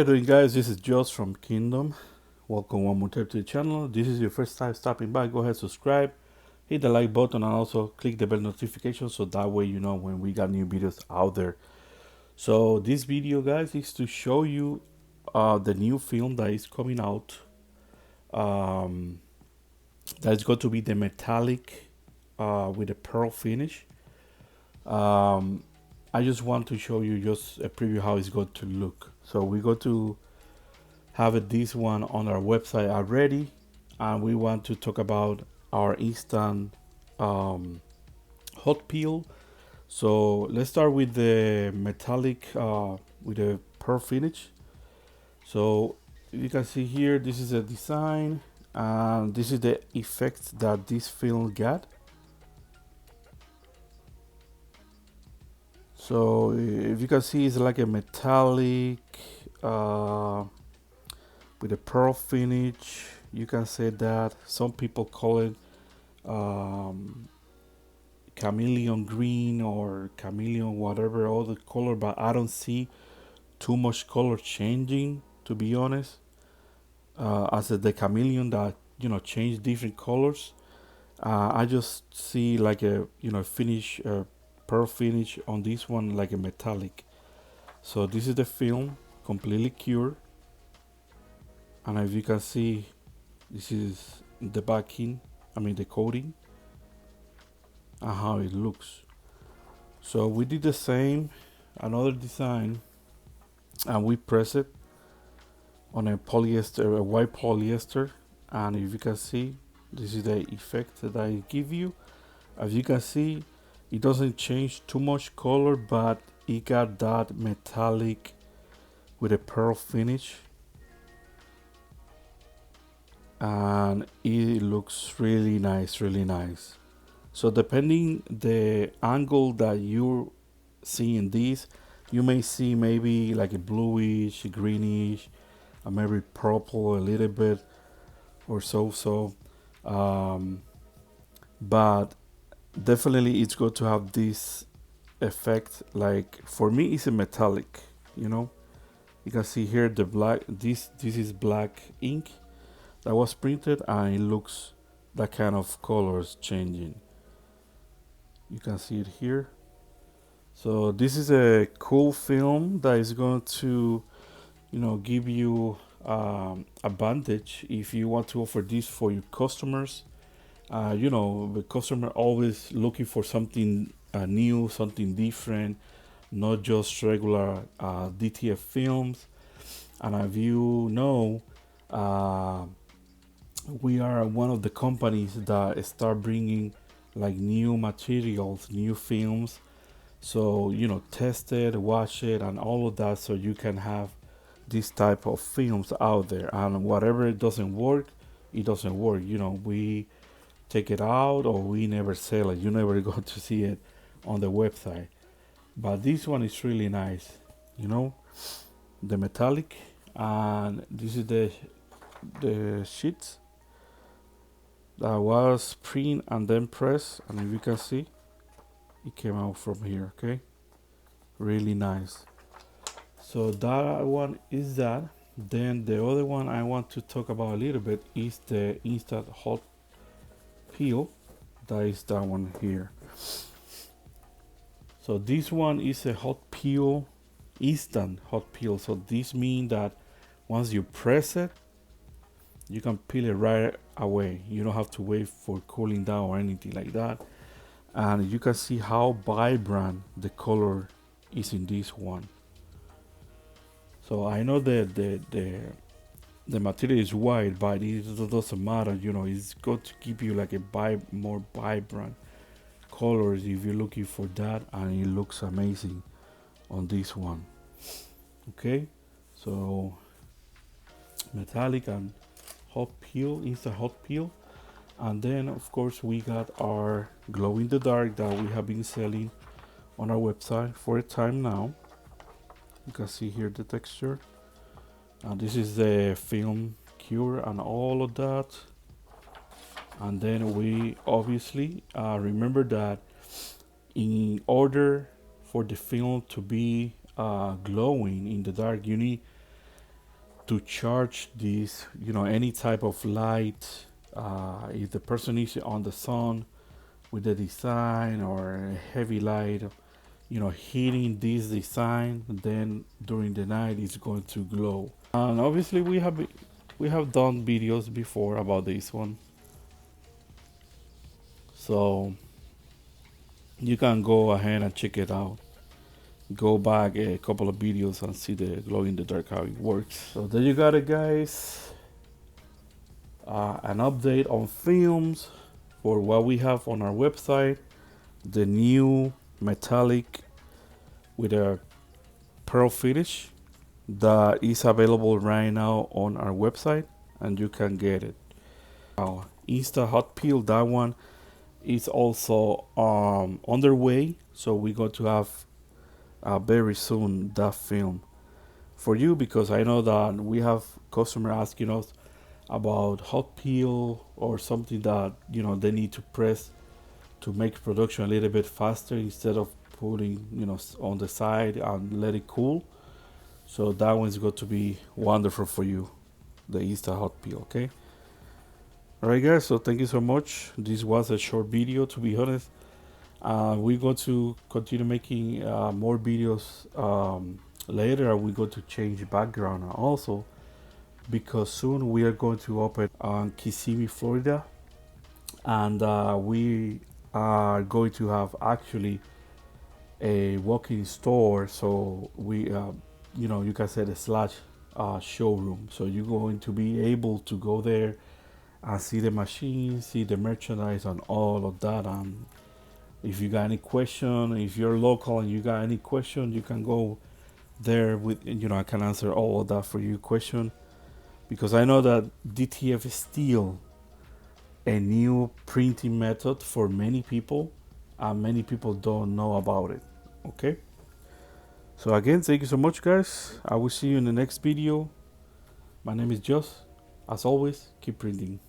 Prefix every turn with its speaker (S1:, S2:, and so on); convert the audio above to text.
S1: How you doing, guys? This is Joss from Kingdom. Welcome one more time to the channel. This is your first time stopping by. Go ahead, subscribe, hit the like button, and also click the bell notification so that way you know when we got new videos out there. So this video, guys, is to show you the new film that is coming out. That is going to be the metallic with a pearl finish. I just want to show you just a preview how it's going to look. So we go to have this one on our website already, and we want to talk about our instant hot peel. So let's start with the metallic with a pearl finish. So you can see here, this is a design, and this is the effect that this film got. So if you can see, it's like a metallic with a pearl finish. You can say that. Some people call it chameleon green or chameleon whatever other color, but I don't see too much color changing, to be honest. As the chameleon that change different colors, I just see like a finish pearl finish on this one, like a metallic. So this is the film completely cured, and as you can see, this is the backing, the coating, and how it looks. So we did the same, another design, and we press it on a polyester, a white polyester, and if you can see, this is the effect that I give you. As you can see, it doesn't change too much color, but it got that metallic with a pearl finish, and it looks really nice, really nice. So depending the angle that you're seeing this, you may see maybe like a bluish, greenish, maybe purple a little bit or so. But definitely it's going to have this effect. Like for me, it's a metallic. You can see here the black. This is black ink that was printed, and it looks that kind of colors changing. You can see it here. So this is a cool film that is going to give you advantage if you want to offer this for your customers. The customer always looking for something new, something different, not just regular DTF films. And as you know, we are one of the companies that start bringing like new materials, new films. So test it, watch it, and all of that, so you can have this type of films out there. And whatever it doesn't work, it doesn't work. We take it out, or we never sell it. You never go to see it on the website. But this one is really nice. The metallic, and this is the sheets that was print and then pressed, and if you can see, it came out from here. Okay, really nice. So that one is that. Then the other one I want to talk about a little bit is the instant hot peel. That is that one here. So this one is a hot peel, instant hot peel. So this means that once you press it, you can peel it right away. You don't have to wait for cooling down or anything like that. And you can see how vibrant the color is in this one. So I know that the material is white, but it doesn't matter. It's got to give you like a more vibrant colors if you're looking for that, and it looks amazing on this one. Okay, so metallic and hot peel, instant hot peel. And then of course we got our glow in the dark that we have been selling on our website for a time now. You can see here the texture, and this is the film cure and all of that. And then we obviously remember that in order for the film to be glowing in the dark, you need to charge this, you know, any type of light. If the person is on the sun with the design or a heavy light, you know, hitting this design, then during the night it's going to glow. And obviously we have done videos before about this one, so you can go ahead and check it out. Go back a couple of videos and see the glow in the dark, how it works. So there you got it, guys. An update on films for what we have on our website. The new metallic with a pearl finish that is available right now on our website, and you can get it. Insta hot peel, that one is also underway, so we're going to have very soon that film for you, because I know that we have customer asking us about hot peel or something that, you know, they need to press to make production a little bit faster instead of putting, you know, on the side and let it cool. So that one's going to be wonderful for you, the Insta hot peel. Okay, all right guys, so thank you so much. This was a short video, to be honest. We're going to continue making more videos later. We're going to change background also, because soon we are going to open on Kissimmee, Florida, and we are going to have actually a walk-in store. So we, you know, you can say the slash showroom. So you're going to be able to go there and see the machines, see the merchandise, and all of that. If you got any question, if you're local and you got any question, you can go there with, you know, I can answer all of that for you question, because I know that DTF is still a new printing method for many people, and many people don't know about it. Okay, so again, thank you so much, guys. I will see you in the next video. My name is Joss. As always, keep printing.